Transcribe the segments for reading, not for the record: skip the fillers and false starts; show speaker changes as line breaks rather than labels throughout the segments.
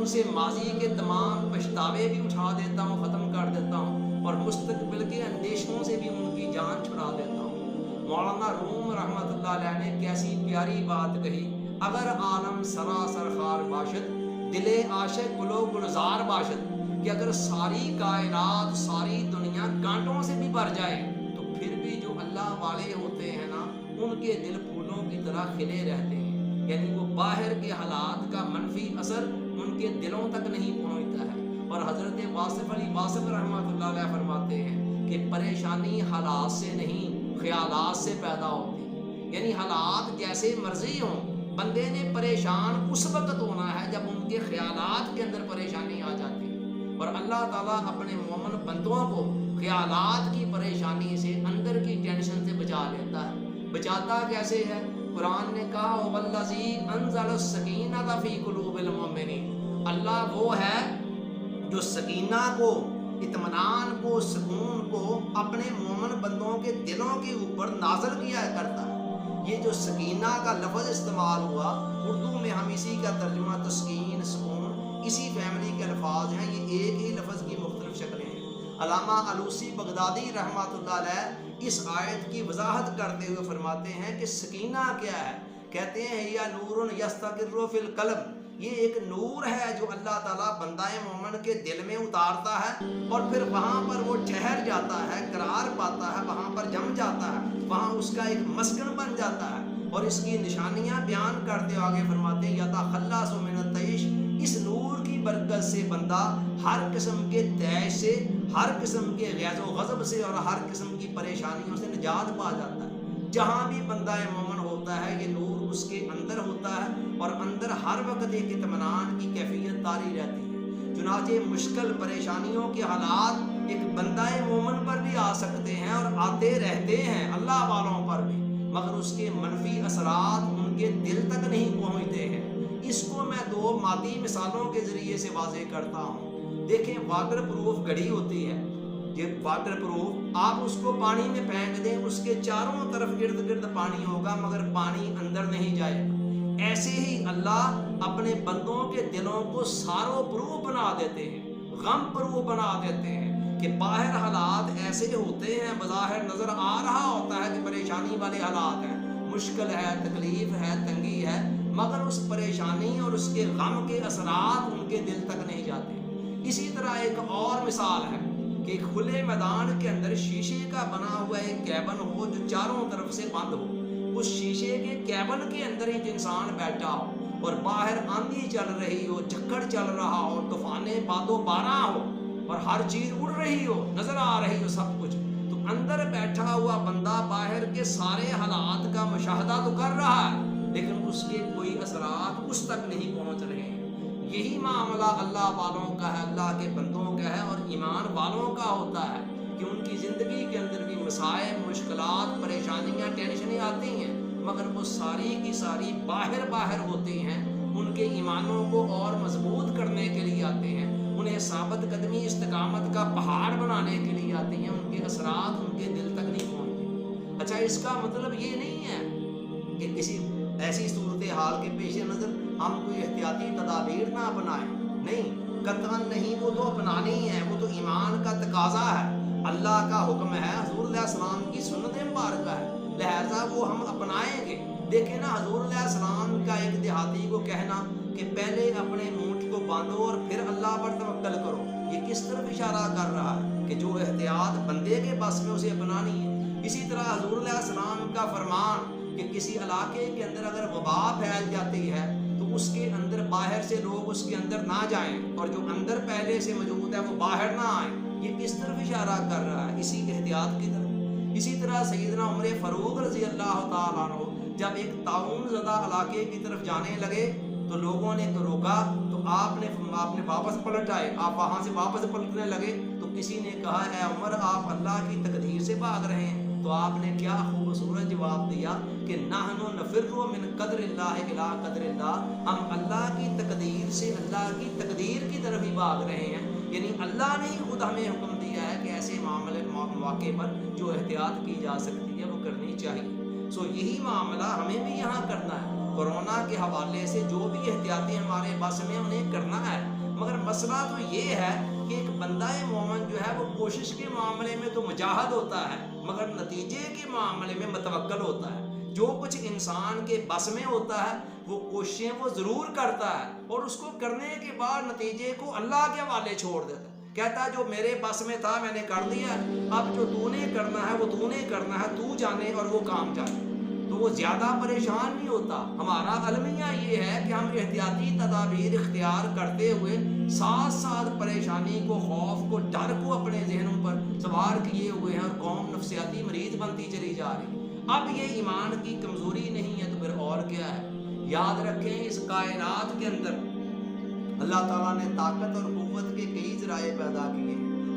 ان سے ماضی کے تمام پچھتاوے بھی اٹھا دیتا ہوں، ختم کر دیتا ہوں، اور مستقبل کے اندیشوں سے بھی ان کی جان چھڑا دیتا ہوں۔ مولانا روم رحمۃ اللہ علیہ نے کیسی پیاری بات کہی، اگر عالم سراسر خار باشد، دل عاشق گلو گلزار باشد، کہ اگر ساری کائنات، ساری دنیا کانٹوں سے بھی بھر جائے تو پھر بھی جو اللہ والے ہوتے ہیں نا، ان کے دل پھولوں کی طرح کھلے رہتے ہیں، یعنی وہ باہر کے حالات کا منفی اثر ان کے دلوں تک نہیں پہنچتا ہے۔ اور حضرت واصف علی واصف رحمۃ اللہ علیہ فرماتے ہیں کہ پریشانی حالات سے نہیں، خیالات سے پیدا ہوتی ہے، یعنی حالات جیسے مرضی ہوں، بندے نے پریشان اس وقت ہونا ہے جب ان کے خیالات کے اندر پریشانی آ جاتی ہے۔ اور اللہ تعالیٰ اپنے مومن بندوں کو خیالات کی پریشانی سے، اندر کی ٹینشن سے بچا لیتا ہے۔ بچاتا کیسے ہے؟ قرآن نے کہا وَالَّذِي أَنزَلَ السَّكِينَةَ فِي قُلُوبِ الْمُؤْمِنِينَ، اللہ وہ ہے جو سکینہ کو، اطمینان کو، سکون کو اپنے مومن بندوں کے دلوں کے اوپر نازل کیا کرتا ہے۔ یہ جو سکینہ کا لفظ استعمال ہوا، اردو میں ہم اسی کا ترجمہ تسکین، سکون، اسی فیملی کے الفاظ ہیں، یہ ایک ہی لفظ کی مختلف شکلیں ہیں۔ علامہ علوسی بغدادی رحمۃ اللہ علیہ اس آیت کی وضاحت کرتے ہوئے فرماتے ہیں کہ سکینہ کیا ہے؟ کہتے ہیں یا نور یستقر فی القلب، یہ ایک نور ہے جو اللہ تعالیٰ بندہ مومن کے دل میں اتارتا ہے، اور پھر وہاں پر وہ ٹھہر جاتا ہے، قرار پاتا ہے، وہاں پر جم جاتا ہے، وہاں اس کا ایک مسکن بن جاتا ہے۔ اور اس کی نشانیاں بیان کرتے آگے فرماتے ہیں یتخلص من الطیش، اس نور کی برکت سے بندہ ہر قسم کے طیش سے، ہر قسم کے غیظ و غضب سے اور ہر قسم کی پریشانیوں سے نجات پا جاتا ہے۔ جہاں بھی بندہ مومن ہوتا ہے، یہ نور اس کے اندر ہوتا ہے، اور اندر ہر وقت ایک اطمینان کی کیفیت طاری رہتی ہے۔ چنانچہ مشکل پریشانیوں کے حالات ایک بندہ مومن پر بھی آ سکتے ہیں اور آتے رہتے ہیں، اللہ والوں پر بھی، مگر اس کے منفی اثرات ان کے دل تک نہیں پہنچتے ہیں۔ اس کو میں دو مادی مثالوں کے ذریعے سے واضح کرتا ہوں۔ دیکھیں، واٹر پروف گھڑی ہوتی ہے، یہ واٹر پروف، آپ اس کو پانی میں پھینک دیں، اس کے چاروں طرف ارد گرد پانی ہوگا مگر پانی اندر نہیں جائے گا۔ ایسے ہی اللہ اپنے بندوں کے دلوں کو سارو پروف بنا دیتے ہیں، غم پروف بنا دیتے ہیں، کہ باہر حالات ایسے ہوتے ہیں، بظاہر نظر آ رہا ہوتا ہے کہ پریشانی والے حالات ہیں، مشکل ہے، تکلیف ہے، تنگی ہے، مگر اس پریشانی اور اس کے غم کے اثرات ان کے دل تک نہیں جاتے۔ اسی طرح ایک اور مثال ہے کہ ایک کھلے میدان کے اندر شیشے کا بنا ہوا ایک کیبن ہو جو چاروں طرف سے بند ہو، اس شیشے کے کیبن کے اندر ایک انسان بیٹھا ہو، اور باہر آندھی چل رہی ہو، جھکڑ چل رہا ہو، طوفانیں باد و باراں ہو، اور ہر چیز اڑ رہی ہو، نظر آ رہی ہو سب کچھ، تو اندر بیٹھا ہوا بندہ باہر کے سارے حالات کا مشاہدہ تو کر رہا ہے، لیکن اس کے کوئی اثرات اس تک نہیں پہنچ رہے ہیں۔ یہی معاملہ اللہ والوں کا ہے، اللہ کے بندوں کا ہے، اور ایمان والوں کا ہوتا ہے کہ ان کی زندگی کے اندر بھی مسائل، مشکلات، پریشانیاں، ٹینشنیں آتی ہیں، مگر وہ ساری کی ساری باہر ہوتی ہیں، ان کے ایمانوں کو اور مضبوط کرنے کے لیے آتے ہیں، انہیں ثابت قدمی، استقامت کا پہاڑ بنانے کے لیے آتے ہیں، ان کے اثرات ان کے دل تک نہیں پہنچتے۔ اچھا، اس کا مطلب یہ نہیں ہے کہ کسی ایسی صورتحال کے پیش نظر ہم کوئی احتیاطی تدابیر نہ اپنائیں، نہیں، قطعاً نہیں، وہ تو اپنانی ہے، وہ تو ایمان کا تقاضا ہے، اللہ کا حکم ہے، حضور علیہ السلام کی سنت مبارکہ ہے، لہذا وہ ہم اپنائیں گے۔ دیکھیں نا، حضور علیہ السلام کا ایک دیہاتی کو کہنا کہ پہلے اپنے اونٹ کو باندھو اور پھر اللہ پر توکل کرو، یہ کس طرف اشارہ کر رہا ہے کہ جو احتیاط بندے کے بس میں اسے اپنانی ہے۔ اسی طرح حضور علیہ السلام کا فرمان کہ کسی علاقے کے اندر اگر وبا پھیل جاتی ہے تو اس کے اندر باہر سے لوگ اس کے اندر نہ جائیں، اور جو اندر پہلے سے موجود ہے وہ باہر نہ آئیں، یہ کس طرف اشارہ کر رہا ہے؟ اسی احتیاط کی طرف۔ اسی طرح سیدنا عمر فاروق رضی اللہ تعالیٰ عنہ جب ایک طاعون زدہ علاقے کی طرف جانے لگے تو لوگوں نے روکا، تو آپ نے واپس پلٹ آئے، آپ وہاں سے واپس پلٹنے لگے، تو کسی نے کہا اے عمر، آپ اللہ کی تقدیر سے بھاگ رہے ہیں، تو آپ نے کیا خوبصورت جواب دیا کہ نحن نفر من قدر اللہ الی قدر اللہ، ہم اللہ کی تقدیر سے اللہ کی تقدیر کی طرف ہی بھاگ رہے ہیں، یعنی اللہ نے خود ہمیں حکم دیا ہے کہ ایسے معاملے مواقع پر جو احتیاط کی جا سکتی ہے وہ کرنی چاہیے۔ سو یہی معاملہ ہمیں بھی یہاں کرنا ہے۔ کورونا کے حوالے سے جو بھی احتیاطی ہمارے بس میں انہیں کرنا ہے، مگر مسئلہ تو یہ ہے کہ ایک بندہ مومن جو ہے وہ کوشش کے معاملے میں تو مجاہد ہوتا ہے، مگر نتیجے کے معاملے میں متوکل ہوتا ہے۔ جو کچھ انسان کے بس میں ہوتا ہے وہ کوششیں وہ ضرور کرتا ہے، اور اس کو کرنے کے بعد نتیجے کو اللہ کے حوالے چھوڑ دیتا ہے، کہتا ہے جو میرے بس میں تھا میں نے کر دیا، اب جو تو نے کرنا ہے وہ تو نے کرنا ہے، تو جانے اور وہ کام جانے۔ تو وہ زیادہ پریشان نہیں ہوتا۔ ہمارا المیہ یہ ہے کہ ہم احتیاطی تدابیر اختیار کرتے ہوئے ساتھ ساتھ پریشانی کو، خوف کو، ڈر کو اپنے ذہنوں پر سوار کیے ہوئے ہیں، اور قوم نفسیاتی مریض بنتی چلی جا رہی ہے۔ اب یہ ایمان کی کمزوری نہیں ہے تو پھر اور کیا ہے؟ یاد رکھیں اس کائنات کے اندر اللہ تعالیٰ نے طاقت اور قوت کے کئی ذرائع پیدا کیے،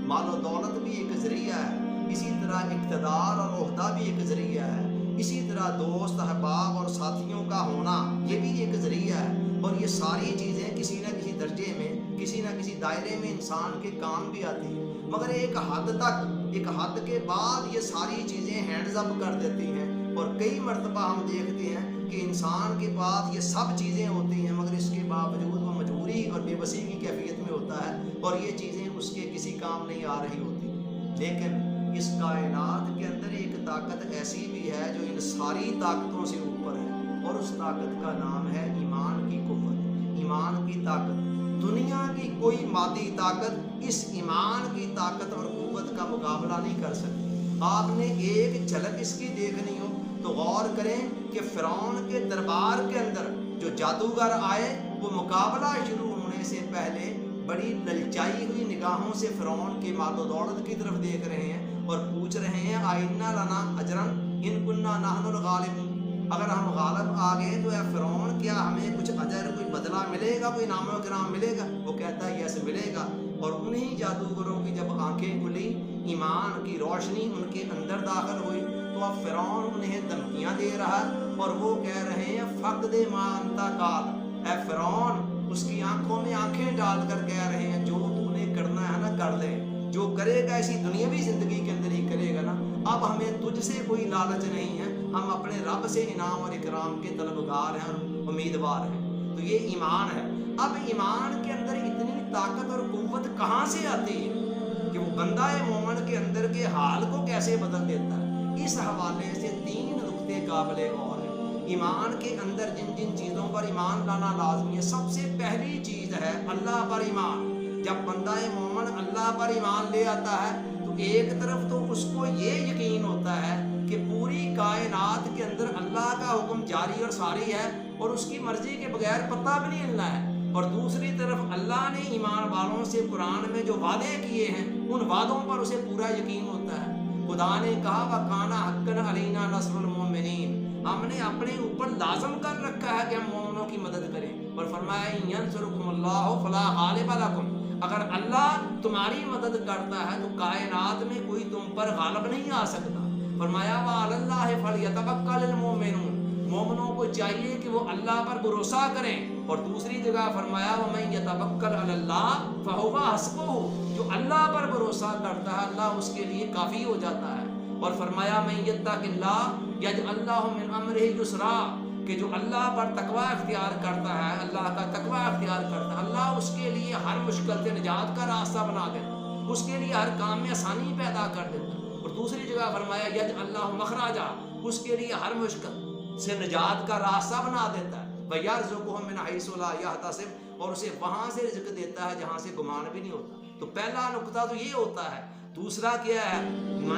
مال و دولت بھی ایک ذریعہ ہے، اسی طرح اقتدار اور عہدہ بھی ایک ذریعہ ہے، اسی طرح دوست، احباب اور ساتھیوں کا ہونا یہ بھی ایک ذریعہ ہے، اور یہ ساری چیزیں کسی نہ کسی درجے میں، کسی نہ کسی دائرے میں انسان کے کام بھی آتی ہیں، مگر ایک حد تک، ایک حد کے بعد یہ ساری چیزیں ہینڈز اپ کر دیتی ہیں، اور کئی مرتبہ ہم دیکھتے ہیں کہ انسان کے پاس یہ سب چیزیں ہوتی ہیں، مگر اس کے باوجود وہ مجبوری اور بے بسی کی کیفیت میں ہوتا ہے، اور یہ چیزیں اس کے کسی کام نہیں آ رہی ہوتی۔ لیکن اس کائنات کے اندر ایک طاقت ایسی بھی ہے جو ان ساری طاقتوں سے اوپر ہے، اور اس طاقت کا نام ہے ایمان کی قوت، ایمان کی طاقت۔ دنیا کی کوئی مادی طاقت اس ایمان کی طاقت اور قوت کا مقابلہ نہیں کر سکتی۔ آپ نے ایک جھلک اس کی دیکھنی ہو تو غور کریں کہ فرعون کے دربار کے اندر جو جادوگر آئے وہ مقابلہ شروع ہونے سے پہلے بڑی للچائی ہوئی نگاہوں سے فرعون کے مال و دولت کی طرف دیکھ رہے ہیں، اور پوچھ رہے ہیں آئنا لنا اجرن ان کننا نحن الغالبون، اگر ہم غالب آ گئے تو اے فرعون کیا ہمیں کچھ اجر، کوئی بدلہ ملے گا، کوئی انعام و اکرام ملے گا؟ وہ کہتا ہے یس ملے گا۔ اور انہی جادوگروں کی جب آنکھیں کھلی، ایمان کی روشنی ان کے اندر داخل ہوئی، تو اب فرعون انہیں دھمکیاں دے رہا ہے، اور وہ کہہ رہے ہیں فقد ما انت قال، اے فرعون اس کی آنکھوں میں آنکھیں ڈال کر کہہ رہے ہیں جو تو نے کرنا ہے نا کر لے، جو کرے گا اسی دنیاوی زندگی کے اندر ہی کرے گا نا، اب ہمیں تجھ سے کوئی لالچ نہیں ہے، ہم اپنے رب سے انعام اور اکرام کے طلبگار ہیں اور امیدوار ہیں۔ تو یہ ایمان ہے۔ اب ایمان کے اندر اتنی طاقت اور قوت کہاں سے آتی ہے کہ وہ بندہ مومن کے اندر کے حال کو کیسے بدل دیتا ہے؟ اس حوالے سے 3 نقطے قابل غور ہیں۔ ایمان کے اندر جن جن چیزوں پر ایمان لانا لازمی ہے، سب سے پہلی چیز ہے اللہ پر ایمان۔ جب بندہ مومن اللہ پر ایمان لے آتا ہے تو ایک طرف تو اس کو یہ یقین ہوتا ہے کہ پوری کائنات کے اندر اللہ کا حکم جاری اور ساری ہے، اور اس کی مرضی کے بغیر پتہ بھی نہیں ہلنا ہے، اور دوسری طرف اللہ نے ایمان والوں سے قرآن میں جو وعدے کیے ہیں ان وعدوں پر اسے پورا یقین ہوتا ہے۔ خدا نے کہا وَكَانَ حَقًّا عَلَيْنَا نَصْرُ الْمُؤْمِنِينَ، ہم نے اپنے اوپر لازم کر رکھا ہے کہ ہم مومنوں کی مدد کریں، اور فرمایا إِن يَنْصُرْكُمُ اللَّهُ فَلَا غَالِبَ لَكُمْ، اگر اللہ تمہاری مدد کرتا ہے تو کائنات میں کوئی تم پر غالب نہیں آ سکتا۔ فرمایا وَعَلَى اللَّهِ فَلْيَتَوَكَّلِ الْمُؤْمِنُونَ، مومنوں کو چاہیے کہ وہ اللہ پر بھروسہ کریں، اور دوسری جگہ فرمایا وَمَن يَتَوَكَّلْ عَلَى اللَّهِ فَهُوَ حَسْبُهُ، جو اللہ پر بھروسہ کرتا ہے اللہ اس کے لیے کافی ہو جاتا ہے۔ اور فرمایا مَن يَتَّقِ اللَّهَ يَجْعَل لَّهُ مِنْ أَمْرِهِ يُسْرًا، کہ جو اللہ پر تقوی اختیار کرتا ہے، اللہ کا تقوی اختیار کرتا ہے، اللہ اس کے لیے ہر مشکل سے نجات کا راستہ بنا دیتا ہے، اس کے لیے ہر کام میں آسانی پیدا کر دیتا ہے۔ اور دوسری جگہ فرمایا يَجْعَل لَّهُ مَخْرَجًا، اس کے لیے ہر مشکل سے نجات کا راستہ بنا دیتا ہے۔ وَيَرْزُقُهُ مِنْ حَيْثُ لَا يَحْتَسِبُ، اور اسے وہاں سے رزق دیتا ہے جہاں سے گمان بھی نہیں ہوتا۔ تو پہلا نقطہ تو یہ ہوتا ہے۔ دوسرا کیا ہے؟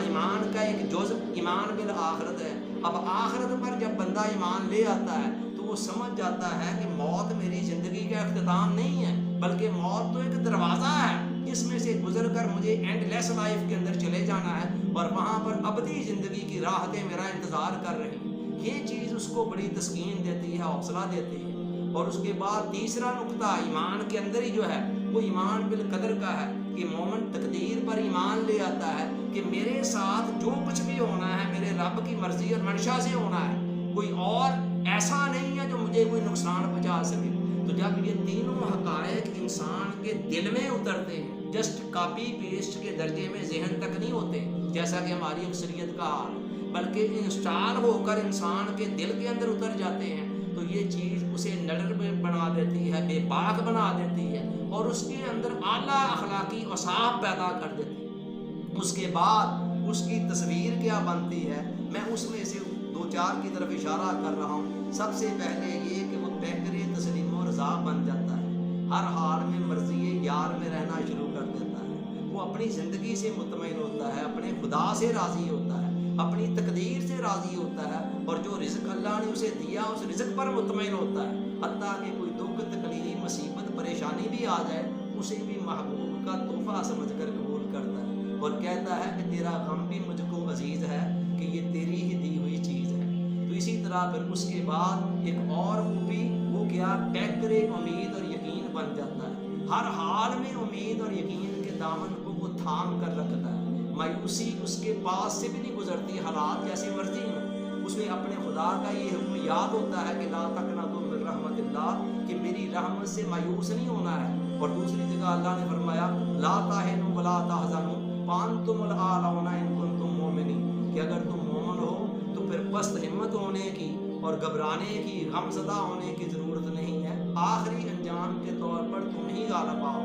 ایمان کا ایک جز ایمان بالآخرت ہے۔ اب آخرت پر جب بندہ ایمان لے آتا ہے تو وہ سمجھ جاتا ہے کہ موت میری زندگی کا اختتام نہیں ہے، بلکہ موت تو ایک دروازہ ہے جس میں سے گزر کر مجھے اینڈ لیس لائف کے اندر چلے جانا ہے، اور وہاں پر ابدی زندگی کی راحتیں میرا انتظار کر رہی ہیں۔ یہ چیز اس کو بڑی تسکین دیتی ہے، حوصلہ دیتی ہے۔ اور اس کے بعد تیسرا نقطہ ایمان کے اندر ہی جو ہے وہ ایمان بالقدر کا ہے، کہ مومن تقدیر پر ایمان لے آتا ہے کہ میرے ساتھ جو کچھ بھی ہونا ہے میرے رب کی مرضی اور منشا سے ہونا ہے، کوئی اور ایسا نہیں ہے جو مجھے کوئی نقصان پہنچا سکے۔ تو جب یہ تینوں حقائق انسان کے دل میں اترتے ہیں، جسٹ کاپی پیسٹ کے درجے میں ذہن تک نہیں ہوتے جیسا کہ ہماری اکثریت کا حال، بلکہ انسٹال ہو کر انسان کے دل کے اندر اتر جاتے ہیں، تو یہ چیز اسے نڈر بنا دیتی ہے، بے باک بنا دیتی ہے، اور اس کے اندر اعلیٰ اخلاقی اوصاف پیدا کر دیتی ہے۔ اس کے بعد اس کی تصویر کیا بنتی ہے، میں اس میں سے دو چار کی طرف اشارہ کر رہا ہوں۔ سب سے پہلے یہ کہ وہ پیکر تسلیم و رضا بن جاتا ہے، ہر حال میں مرضی یار میں رہنا شروع کر دیتا ہے، وہ اپنی زندگی سے مطمئن ہوتا ہے، اپنے خدا سے راضی ہوتا ہے، اپنی تقدیر سے راضی ہوتا ہے، اور جو رزق اللہ نے اسے دیا اس رزق پر مطمئن ہوتا ہے، حتیٰ کہ کوئی دکھ تکلیف مصیبت پریشانی بھی آ جائے اسے بھی محبوب کا تحفہ سمجھ کر قبول کرتا ہے، اور کہتا ہے کہ تیرا غم بھی مجھ کو عزیز ہے کہ یہ تیری ہی دی ہوئی چیز ہے۔ تو اسی طرح پھر اس کے بعد ایک اور خوبی، وہ کیا، پیکر امید اور یقین بن جاتا ہے، ہر حال میں امید اور یقین کے دامن کو وہ تھام کر رکھتا ہے، مایوسی اس کے پاس سے بھی نہیں گزرتی، حالات جیسی مرضی ہوں، اس میں اپنے خدا کا یہ حکم یاد ہوتا ہے کہ لا تقنطوا من رحمت اللہ، کہ میری رحمت سے مایوس نہیں ہونا ہے۔ اور دوسری جگہ اللہ نے فرمایا لا تہنوا ولا تحزنوا وانتم الاعلون ان کنتم مؤمنین، کہ اگر تم مومن ہو تو پھر پست ہمت ہونے کی اور گھبرانے کی، غم زدہ ہونے کی ضرورت نہیں ہے، آخری انجام کے طور پر تم ہی غالب آؤ۔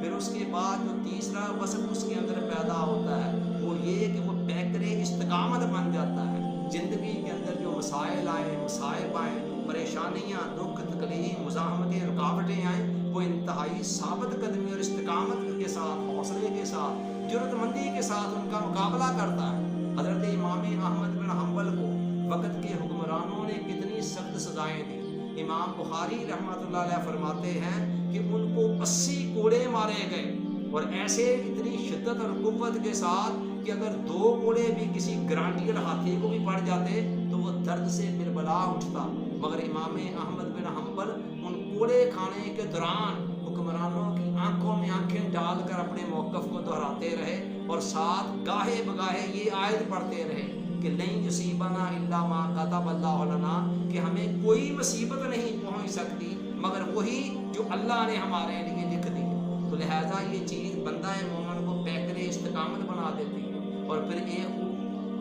پھر اس کے بعد جو تیسرا وصف اس کے اندر پیدا ہوتا ہے وہ یہ کہ وہ پیکر استقامت بن جاتا ہے، زندگی کے اندر جو مسائل آئیں، مصائب آئیں، پریشانیاں، دکھ تکلیف، مزاحمتیں، رکاوٹیں آئیں، وہ انتہائی ثابت قدمی اور استقامت کے ساتھ، حوصلے کے ساتھ، جرأت مندی کے ساتھ ان کا مقابلہ کرتا ہے۔ حضرت امام احمد بن حنبل کو وقت کے حکمرانوں نے کتنی سخت سزائیں دی۔ امام بخاری رحمۃ اللہ علیہ فرماتے ہیں کہ ان کو 80 کوڑے مارے گئے، اور ایسے اتنی شدت اور قوت کے ساتھ کہ اگر 2 کوڑے بھی کسی گرانٹیڈ ہاتھی کو بھی پڑ جاتے تو وہ درد سے بربلا اٹھتا، مگر امام احمد بن حنبل ان کوڑے کھانے کے دوران حکمرانوں کی آنکھوں میں آنکھیں ڈال کر اپنے موقف کو دہراتے رہے، اور ساتھ گاہے بگاہے یہ آیت پڑھتے رہے کہ لن یصیبنا الا ما کتب اللہ لنا، کہ ہمیں کوئی مصیبت نہیں پہنچ سکتی مگر وہی جو اللہ نے ہمارے لیے لکھ دی ہے۔ تو لہٰذا یہ چیز بندہ مومن کو پیکر استقامت بنا دیتی ہے۔ اور پھر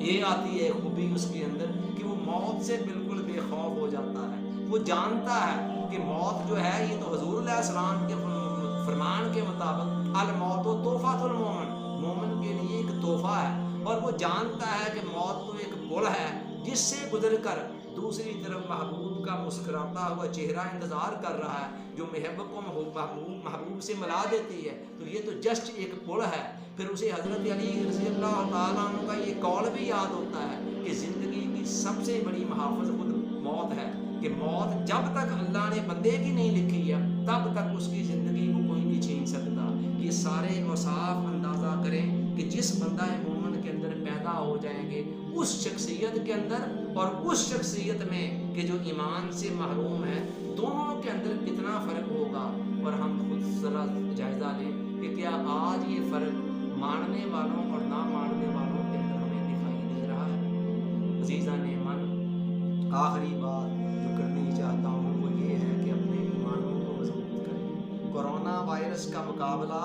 یہ آتی ہے خوبی اس کے اندر کہ وہ موت سے بالکل بے خوف ہو جاتا ہے، وہ جانتا ہے کہ موت جو ہے یہ تو حضور علیہ السلام کے فرمان کے مطابق الموت تحفۃ المومن، مومن کے لیے ایک تحفہ ہے، اور وہ جانتا ہے کہ موت تو ایک پل ہے جس سے گزر کر دوسری طرف محبوب کا مسکراتا ہوا چہرہ انتظار کر رہا ہے، جو محبت کو محبوب سے ملا دیتی ہے۔ تو یہ تو جسٹ ایک پل ہے۔ پھر اسے حضرت علی رضی اللہ تعالیٰ عنہ کا یہ قول بھی یاد ہوتا ہے کہ زندگی کی سب سے بڑی محافظ خود موت ہے، کہ موت جب تک اللہ نے بندے کی نہیں لکھی ہے تب تک اس کی زندگی کو کوئی نہیں چھین سکتا۔ یہ سارے اوصاف اندازہ کریں کہ جس بندہ مومن کے اندر پیدا ہو جائیں گے، اس شخصیت کے اندر اور اس شخصیت میں کہ جو ایمان سے محروم ہے، دونوں کے اندر کتنا فرق ہوگا۔ اور ہم خود ذرا جائزہ لیں کہ کیا آج یہ فرق ماننے والوں اور نہ ماننے والوں کے اندر ہمیں دکھائی دے رہا ہے؟ عزیزان ایمان، آخری بات جو کرنی چاہتا ہوں وہ یہ ہے کہ اپنے ایمانوں کو مضبوط کریں۔ کورونا وائرس کا مقابلہ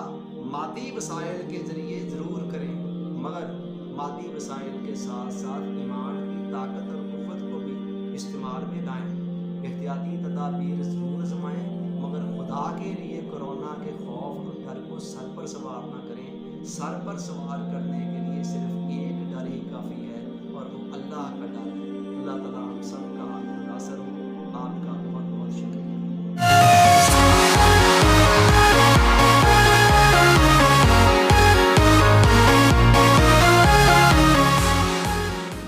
مادی وسائل کے ذریعے ضرور کریں، مگر مادی وسائل کے ساتھ ساتھ ایمان کی طاقت اور قوت کو بھی استعمال میں لائیں۔ احتیاطی تدابیر ضرور آزمائیں، مگر خدا کے لیے کورونا کے خوف اور ڈر کو سر پر سوار نہ کریں۔ سر پر سوار کرنے کے لیے صرف ایک ڈر ہی کافی ہے، اور وہ اللہ کا ڈر ہے۔ اللہ تعالیٰ ہم سب کا ناصر ہو۔ آپ کا بہت بہت شکریہ۔